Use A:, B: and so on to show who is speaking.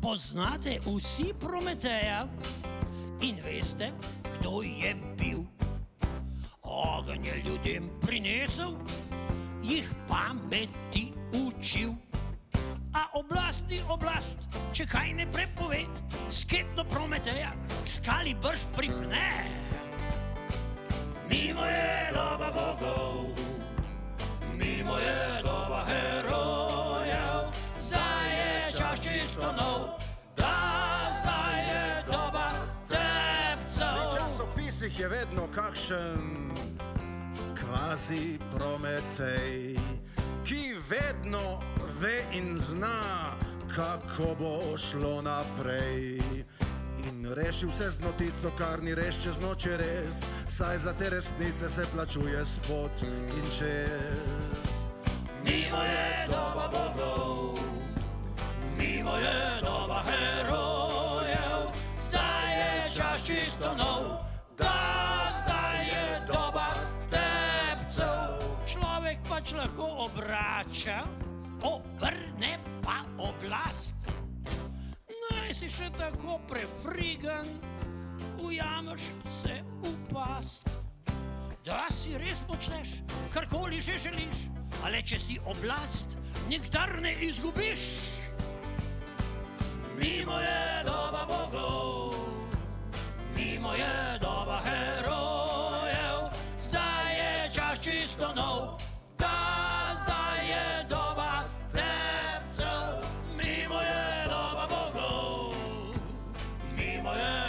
A: Poznate vsi Prometeja in veste, kdo je bil. Ogenj je ljudem prinesel, jih pameti učil. A oblast ni oblast, če kaj ne prepove, skepno Prometeja k skali brž pripne. Mimo je doba bogov, mimo je doba herojev, zdaj je čas čisto nov, da zdaj je doba tepcev.
B: Pri časopisih je vedno kakšen kvazi Prometej, ki vedno ve in zna, kako bo šlo naprej. In reši vse z notico, kar ni res čez noč je res, saj za te resnice se plačuje spod in čez.
A: Mimo je doba bogov, mimo je doba herojev, zdaj je čas čisto nov, da zdaj je doba tepcev. Človek pač lahko obrača, obrne pa oblast. Naj si še tako prefrigan, ujameš se v past. Da si res počneš, karkoli že želiš, ale če si oblast, nikdar ne izgubiš. Mimo je doba bogov, mimo je doba herojev, zdaj je čas čisto nov, da zdaj je doba tepcev. Mimo je doba bogov, mimo je